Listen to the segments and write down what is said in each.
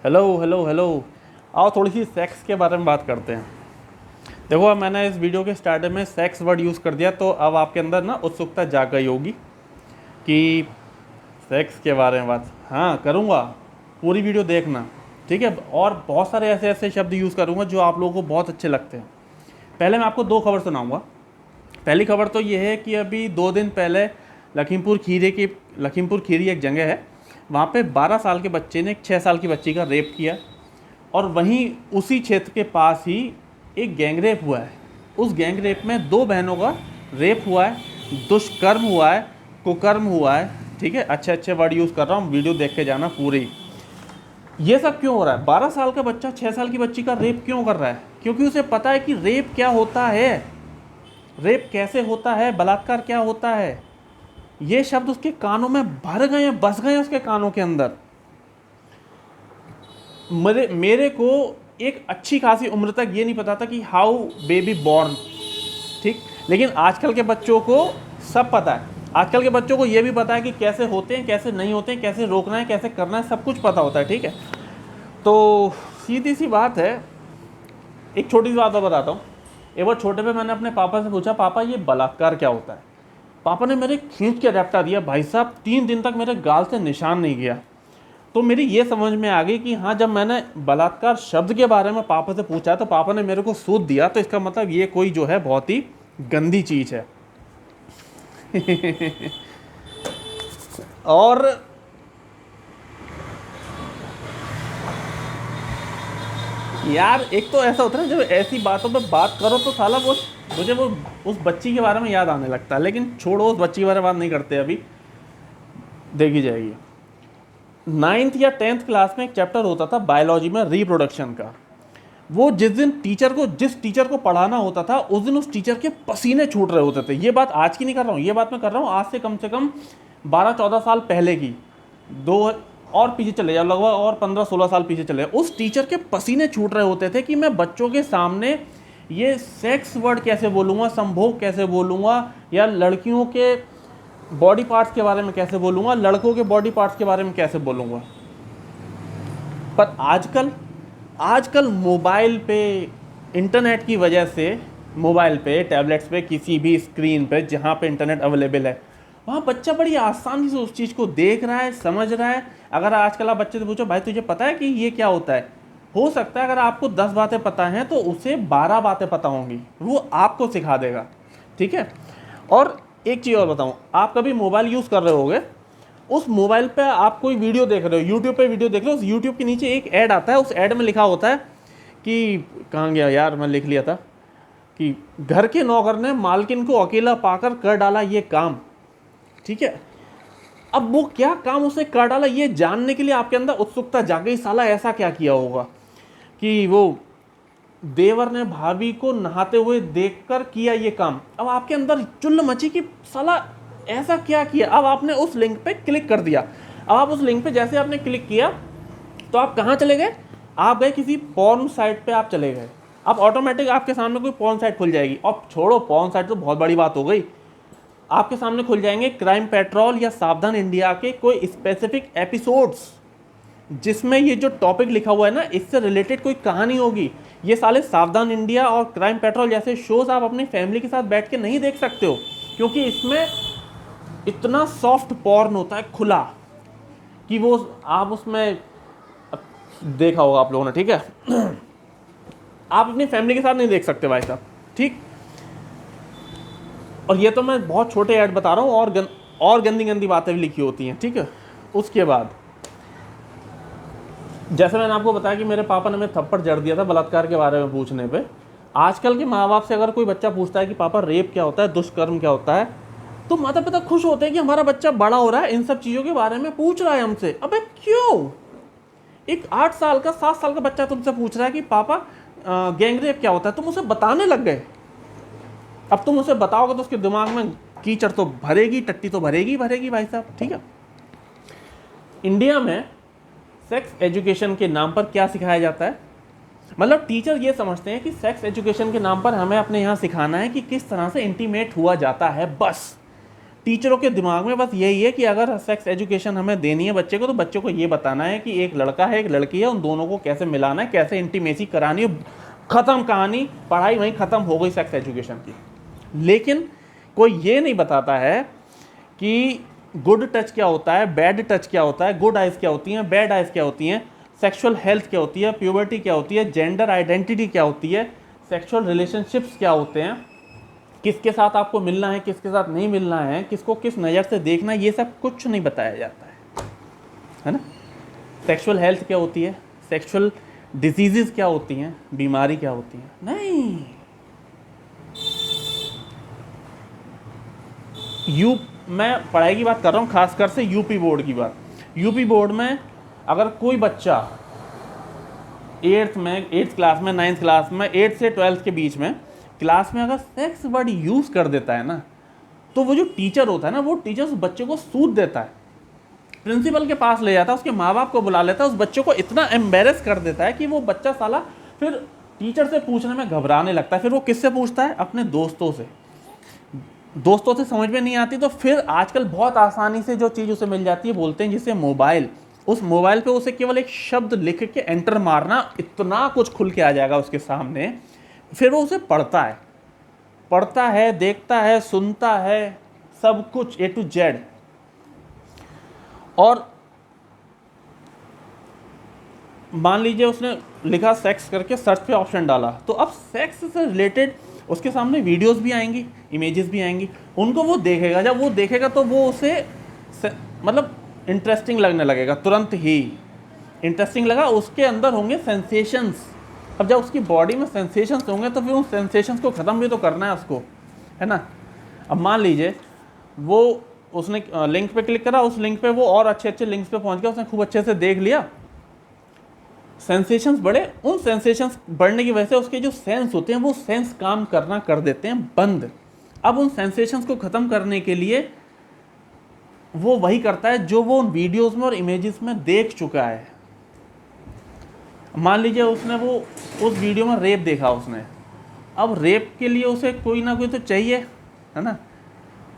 Hello hello hello. आओ थोड़ी सी sex के बारे में बात करते हैं। देखो, अब मैंने इस वीडियो के स्टार्टिंग में सेक्स वर्ड यूज़ कर दिया, तो अब आपके अंदर ना उत्सुकता जाग गई होगी कि सेक्स के बारे में बात। हाँ, करूँगा, पूरी वीडियो देखना, ठीक है। और बहुत सारे ऐसे ऐसे शब्द यूज़ करूँगा जो आप लोगों को बहुत अच्छे लगते हैं। पहले मैं आपको 2 खबर सुनाऊँगा। पहली खबर तो ये है कि अभी 2 दिन पहले लखीमपुर खीरी एक जगह है, वहाँ पे 12 साल के बच्चे ने एक 6 साल की बच्ची का रेप किया। और वहीं उसी क्षेत्र के पास ही एक गैंग रेप हुआ है। उस गैंग रेप में 2 बहनों का रेप हुआ है, दुष्कर्म हुआ है, कुकर्म हुआ है, ठीक है। अच्छे अच्छे वर्ड यूज़ कर रहा हूँ, वीडियो देख के जाना पूरी। ये सब क्यों हो रहा है? 12 साल का बच्चा 6 साल की बच्ची का रेप क्यों कर रहा है? क्योंकि उसे पता है कि रेप क्या होता है, रेप कैसे होता है, बलात्कार क्या होता है। ये शब्द उसके कानों में भर गए हैं, बस गए हैं उसके कानों के अंदर। मेरे को एक अच्छी खासी उम्र तक ये नहीं पता था कि हाउ बेबी बॉर्न, ठीक। लेकिन आजकल के बच्चों को सब पता है। आजकल के बच्चों को ये भी पता है कि कैसे होते हैं, कैसे नहीं होते हैं, कैसे रोकना है, कैसे करना है, सब कुछ पता होता है, ठीक है। तो सीधी सी बात है। एक छोटी सी बात और बताता हूँ। एक बार छोटे पे मैंने अपने पापा से पूछा, पापा ये बलात्कार क्या होता है? पापा ने मेरे खींच के रैप्टा दिया, भाई साहब 3 दिन तक मेरे गाल से निशान नहीं गया। तो मेरी ये समझ में आ गई कि हाँ, जब मैंने बलात्कार शब्द के बारे में पापा से पूछा तो पापा ने मेरे को सूद दिया, तो इसका मतलब ये कोई जो है बहुत ही गंदी चीज़ है। और यार, एक तो ऐसा होता है जब ऐसी बातों पे बात करो तो साला मुझे वो उस बच्ची के बारे में याद आने लगता है। लेकिन छोड़ो, उस बच्ची के बारे में बात नहीं करते, अभी देखी जाएगी। 9th या 10th क्लास में एक चैप्टर होता था बायोलॉजी में, रिप्रोडक्शन का। वो जिस टीचर को पढ़ाना होता था, उस दिन उस टीचर के पसीने छूट रहे होते थे। ये बात आज की नहीं कर रहा हूँ, ये बात मैं कर रहा हूँ आज से कम 12-14 साल पहले की। दो और पीछे चले जाओ, लगभग और 15-16 साल पीछे चले जाओ। उस टीचर के पसीने छूट रहे होते थे कि मैं बच्चों के सामने ये सेक्स वर्ड कैसे बोलूँगा, संभोग कैसे बोलूँगा, या लड़कियों के बॉडी पार्ट्स के बारे में कैसे बोलूँगा, लड़कों के बॉडी पार्ट्स के बारे में कैसे बोलूँगा। पर आजकल मोबाइल पे, इंटरनेट की वजह से, मोबाइल पे, टैबलेट्स पे, किसी भी स्क्रीन पे जहाँ पे इंटरनेट अवेलेबल है, वहाँ बच्चा बड़ी आसानी से उस चीज़ को देख रहा है, समझ रहा है। अगर आजकल आप बच्चे से पूछो, भाई तुझे पता है कि ये क्या होता है, हो सकता है अगर आपको 10 बातें पता हैं तो उसे 12 बातें पता होंगी, वो आपको सिखा देगा, ठीक है। और एक चीज़ और बताऊँ, आप कभी मोबाइल यूज़ कर रहे होगे, उस मोबाइल पे आप कोई वीडियो देख रहे हो, यूट्यूब पे वीडियो देख रहे हो, उस यूट्यूब के नीचे एक ऐड आता है, उस ऐड में लिखा होता है कि, कहाँ गया यार, मैं लिख लिया था, कि घर के नौकर ने मालकिन को अकेला पाकर कर डाला ये काम, ठीक है। अब वो क्या काम उसने कर डाला, ये जानने के लिए आपके अंदर उत्सुकता जाग गई, साला ऐसा क्या किया होगा कि वो देवर ने भाभी को नहाते हुए देखकर किया ये काम। अब आपके अंदर चुल्ल मची कि साला ऐसा क्या किया। अब आपने उस लिंक पे क्लिक कर दिया। अब आप उस लिंक पे जैसे आपने क्लिक किया तो आप कहाँ चले गए? आप गए किसी पॉर्न साइट पे, आप चले गए। अब ऑटोमेटिक आपके सामने कोई पॉर्न साइट खुल जाएगी। अब छोड़ो, पॉर्न साइट तो बहुत बड़ी बात हो गई, आपके सामने खुल जाएंगे क्राइम पेट्रोल या सावधान इंडिया के कोई स्पेसिफिक एपिसोड्स, जिसमें ये जो टॉपिक लिखा हुआ है ना, इससे रिलेटेड कोई कहानी होगी। ये साले सावधान इंडिया और क्राइम पेट्रोल जैसे शोज आप अपनी फैमिली के साथ बैठ के नहीं देख सकते हो, क्योंकि इसमें इतना सॉफ्ट पॉर्न होता है, खुला, कि वो आप उसमें देखा होगा आप लोगों ने, ठीक है। आप अपनी फैमिली के साथ नहीं देख सकते भाई साहब, ठीक। और ये तो मैं बहुत छोटे ऐड बता रहा हूँ, और गंदी गंदी बातें भी लिखी होती हैं, ठीक है। उसके बाद जैसे मैंने आपको बताया कि मेरे पापा ने हमें थप्पड़ जड़ दिया था बलात्कार के बारे में पूछने पे। आजकल के माँ बाप से अगर कोई बच्चा पूछता है कि पापा रेप क्या होता है, दुष्कर्म क्या होता है, तो माता पिता खुश होते हैं कि हमारा बच्चा बड़ा हो रहा है, इन सब चीज़ों के बारे में पूछ रहा है हमसे। अबे क्यों? एक 8 साल का, 7 साल का बच्चा तुमसे पूछ रहा है कि पापा गैंग रेप क्या होता है, तुम उसे बताने लग गए। अब तुम उसे बताओगे तो उसके दिमाग में कीचड़ तो भरेगी, टट्टी तो भरेगी भरेगी भाई साहब, ठीक है। इंडिया में सेक्स एजुकेशन के नाम पर क्या सिखाया जाता है? मतलब टीचर ये समझते हैं कि सेक्स एजुकेशन के नाम पर हमें अपने यहाँ सिखाना है कि किस तरह से इंटीमेट हुआ जाता है, बस। टीचरों के दिमाग में बस यही है कि अगर सेक्स एजुकेशन हमें देनी है बच्चे को, तो बच्चों को ये बताना है कि एक लड़का है एक लड़की है, उन दोनों को कैसे मिलाना है, कैसे इंटीमेसी करानी है, ख़त्म कहानी, पढ़ाई वहीं ख़त्म हो गई सेक्स एजुकेशन की। लेकिन कोई ये नहीं बताता है कि गुड टच क्या होता है, बैड टच क्या होता है, गुड आइज़ क्या होती हैं, बैड आइज़ क्या होती हैं, सेक्सुअल हेल्थ क्या होती है, प्यूबर्टी क्या होती है, जेंडर आइडेंटिटी क्या होती है, सेक्सुअल रिलेशनशिप्स क्या होते हैं, किसके साथ आपको मिलना है, किसके साथ नहीं मिलना है, किसको किस नज़र से देखना है, ये सब कुछ नहीं बताया जाता है ना। सेक्सुअल हेल्थ क्या होती है, सेक्सुअल डिजीज़ क्या होती हैं, बीमारी क्या होती हैं, नहीं। मैं पढ़ाई की बात कर रहा हूँ, खासकर से यूपी बोर्ड की बात। यूपी बोर्ड में अगर कोई बच्चा 8th क्लास में, 9th क्लास में, 8th से 12th के बीच में क्लास में अगर सेक्स वर्ड यूज़ कर देता है ना, तो वो जो टीचर होता है ना, वो टीचर उस बच्चे को सूद देता है, प्रिंसिपल के पास ले जाता है, उसके माँ बाप को बुला लेता है, उस बच्चे को इतना एम्बेरस कर देता है कि वो बच्चा साला फिर टीचर से पूछने में घबराने लगता है। फिर वो किससे पूछता है? अपने दोस्तों से। दोस्तों से समझ में नहीं आती तो फिर आजकल बहुत आसानी से जो चीज़ उसे मिल जाती है, बोलते हैं जिसे मोबाइल। उस मोबाइल पे उसे केवल एक शब्द लिख के एंटर मारना, इतना कुछ खुल के आ जाएगा उसके सामने। फिर वो उसे पढ़ता है, देखता है, सुनता है, सब कुछ A to Z। और मान लीजिए उसने लिखा सेक्स करके सर्च पे ऑप्शन डाला, तो अब सेक्स से रिलेटेड उसके सामने वीडियोस भी आएंगी, इमेजेस भी आएंगी, उनको वो देखेगा। जब वो देखेगा तो वो उसे मतलब इंटरेस्टिंग लगने लगेगा, तुरंत ही इंटरेस्टिंग लगा, उसके अंदर होंगे सेंसेशंस। अब जब उसकी बॉडी में सेंसेशंस होंगे तो फिर उन सेंसेशंस को ख़त्म भी तो करना है उसको, है ना। अब मान लीजिए वो उसने लिंक पे क्लिक करा, उस लिंक पे वो और अच्छे लिंक्स पे पहुंच गया, उसने खूब अच्छे से देख लिया, सेंसेशंस बढ़े। उन सेंसेशंस बढ़ने की वजह से उसके जो सेंस होते हैं वो सेंस काम करना कर देते हैं बंद। अब उन सेंसेशंस को ख़त्म करने के लिए वो वही करता है जो वो उन वीडियोस में और इमेजेस में देख चुका है। मान लीजिए उसने वो उस वीडियो में रेप देखा उसने, अब रेप के लिए उसे कोई ना कोई तो चाहिए, है ना।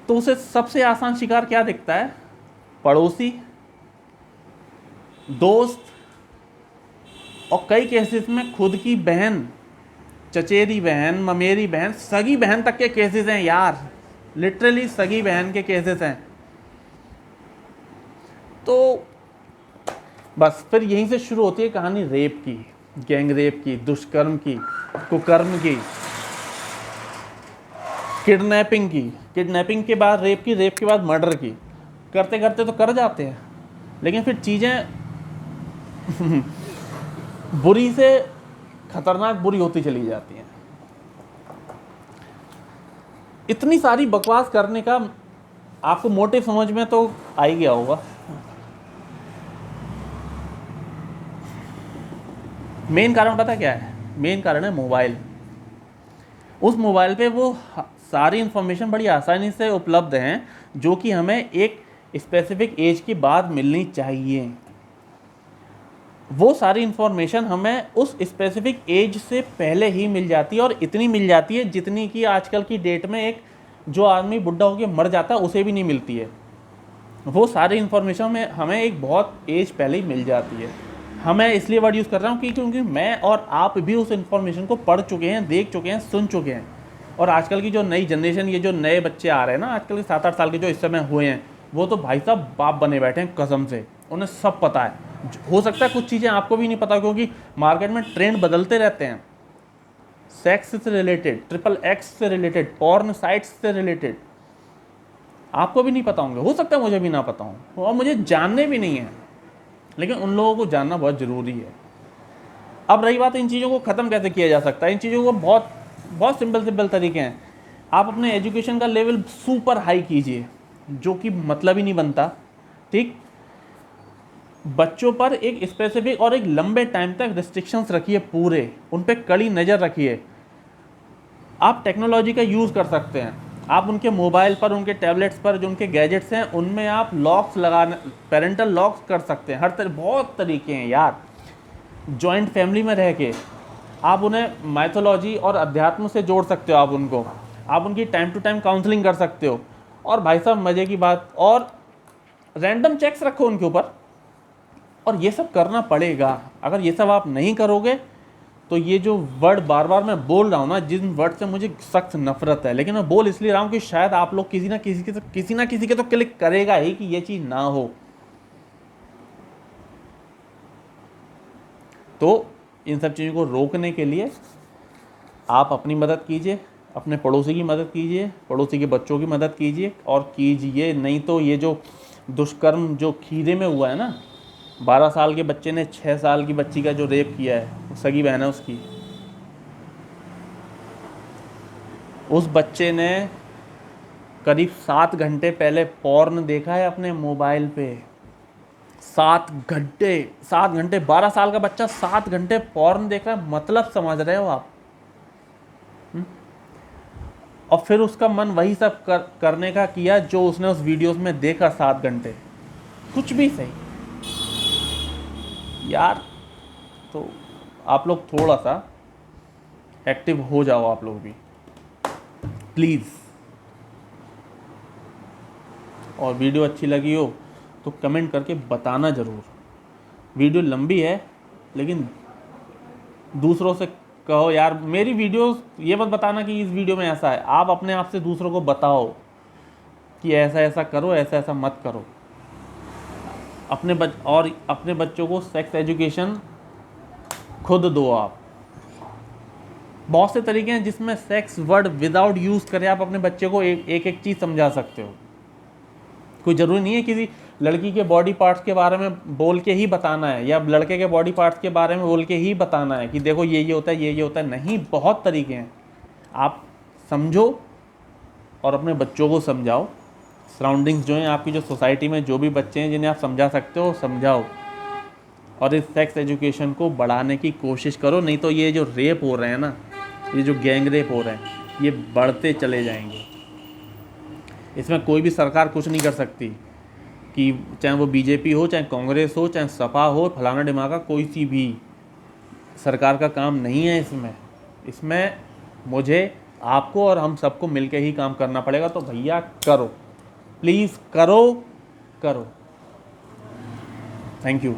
तो उसे सबसे आसान शिकार क्या दिखता है? पड़ोसी, दोस्त, और कई केसेस में खुद की बहन, चचेरी बहन, ममेरी बहन, सगी बहन तक के केसेस हैं यार, लिटरली सगी बहन के केसेस हैं। तो बस फिर यहीं से शुरू होती है कहानी रेप की, गैंग रेप की, दुष्कर्म की, कुकर्म की, किडनैपिंग की, किडनैपिंग के बाद रेप की, रेप के बाद मर्डर की। करते करते तो कर जाते हैं, लेकिन फिर चीज़ें बुरी से खतरनाक बुरी होती चली जाती हैं। इतनी सारी बकवास करने का आपको मोटिव समझ में तो आ ही गया होगा। मेन कारण पता क्या है? मेन कारण है मोबाइल। उस मोबाइल पे वो सारी इंफॉर्मेशन बड़ी आसानी से उपलब्ध हैं जो कि हमें एक स्पेसिफिक एज के बाद मिलनी चाहिए। वो सारी इंफॉर्मेशन हमें उस स्पेसिफिक एज से पहले ही मिल जाती है, और इतनी मिल जाती है जितनी कि आजकल की डेट में एक जो आदमी बुढ़ा होकर मर जाता है उसे भी नहीं मिलती है। वो सारी इंफॉर्मेशन में हमें एक बहुत एज पहले ही मिल जाती है। हमें इसलिए वर्ड यूज़ कर रहा हूँ कि क्योंकि मैं और आप भी उस इन्फॉर्मेशन को पढ़ चुके हैं, देख चुके हैं, सुन चुके हैं। और आजकल की जो नई जनरेशन, ये जो नए बच्चे आ रहे हैं ना, आजकल के 7-8 साल के जो इस समय हुए हैं, वो तो भाई साहब बाप बने बैठे हैं कसम से। उन्हें सब पता है। हो सकता है कुछ चीज़ें आपको भी नहीं पता, क्योंकि मार्केट में ट्रेंड बदलते रहते हैं। सेक्स से रिलेटेड, XXX से रिलेटेड, पॉर्न साइट्स से रिलेटेड आपको भी नहीं पता होंगे, हो सकता है मुझे भी ना पता हो, और मुझे जानने भी नहीं है, लेकिन उन लोगों को जानना बहुत ज़रूरी है। अब रही बात इन चीज़ों को ख़त्म कैसे किया जा सकता है, इन चीज़ों को बहुत बहुत सिंपल तरीके हैं। आप अपने एजुकेशन का लेवल सुपर हाई कीजिए, जो कि मतलब ही नहीं बनता, ठीक। बच्चों पर एक स्पेसिफिक और एक लंबे टाइम तक रिस्ट्रिक्शंस रखिए, पूरे उन पे कड़ी नज़र रखिए। आप टेक्नोलॉजी का यूज़ कर सकते हैं, आप उनके मोबाइल पर, उनके टैबलेट्स पर जो उनके गैजेट्स हैं उनमें आप लॉक्स लगाने, पेरेंटल लॉक्स कर सकते हैं। हर बहुत तरीके हैं यार। जॉइंट फैमिली में रह के आप उन्हें माइथोलॉजी और अध्यात्म से जोड़ सकते हो, आप उनको, आप उनकी टाइम टू टाइम काउंसलिंग कर सकते हो। और भाई साहब मज़े की बात, और रैंडम चेक्स रखो उनके ऊपर, और ये सब करना पड़ेगा। अगर ये सब आप नहीं करोगे तो ये जो वर्ड बार बार मैं बोल रहा हूँ ना, जिन वर्ड से मुझे सख्त नफरत है, लेकिन मैं बोल इसलिए रहा हूँ कि शायद आप लोग किसी ना किसी के तो क्लिक करेगा ही कि ये चीज़ ना हो। तो इन सब चीज़ों को रोकने के लिए आप अपनी मदद कीजिए, अपने पड़ोसी की मदद कीजिए, पड़ोसी के बच्चों की मदद कीजिए और कीजिए, नहीं तो ये जो दुष्कर्म जो खीरे में हुआ है ना, 12 साल के बच्चे ने 6 साल की बच्ची का जो रेप किया है, सगी बहन है उसकी, उस बच्चे ने करीब 7 घंटे पहले पॉर्न देखा है अपने मोबाइल पे। 7 घंटे 12 साल का बच्चा 7 घंटे पॉर्न देख रहा है, मतलब समझ रहे हो आप? और फिर उसका मन वही सब करने का किया जो उसने उस वीडियोस में देखा 7 घंटे, कुछ भी सही यार। तो आप लोग थोड़ा सा एक्टिव हो जाओ, आप लोग भी प्लीज़। और वीडियो अच्छी लगी हो तो कमेंट करके बताना ज़रूर। वीडियो लंबी है लेकिन दूसरों से कहो यार मेरी वीडियोस, ये मत बताना कि इस वीडियो में ऐसा है, आप अपने आप से दूसरों को बताओ कि ऐसा ऐसा करो, ऐसा ऐसा मत करो। अपने बच्चों को सेक्स एजुकेशन खुद दो आप। बहुत से तरीके हैं जिसमें सेक्स वर्ड विदाउट यूज़ करे आप अपने बच्चे को एक चीज़ समझा सकते हो। कोई ज़रूरी नहीं है किसी लड़की के बॉडी पार्ट्स के बारे में बोल के ही बताना है, या लड़के के बॉडी पार्ट्स के बारे में बोल के ही बताना है कि देखो ये होता है, ये होता है। नहीं, बहुत तरीके हैं। आप समझो और अपने बच्चों को समझाओ। सराउंडिंग्स जो हैं आपकी, जो सोसाइटी में जो भी बच्चे हैं जिन्हें आप समझा सकते हो समझाओ, और इस सेक्स एजुकेशन को बढ़ाने की कोशिश करो। नहीं तो ये जो रेप हो रहे हैं ना, ये जो गैंग रेप हो रहे हैं, ये बढ़ते चले जाएंगे। इसमें कोई भी सरकार कुछ नहीं कर सकती, कि चाहे वो बीजेपी हो, चाहे कांग्रेस हो, चाहे सपा हो, फलाना ढिमाका, कोई सी भी सरकार का काम नहीं है इसमें मुझे, आपको और हम सबको मिलकर ही काम करना पड़ेगा। तो भैया करो, प्लीज़ करो। Thank you.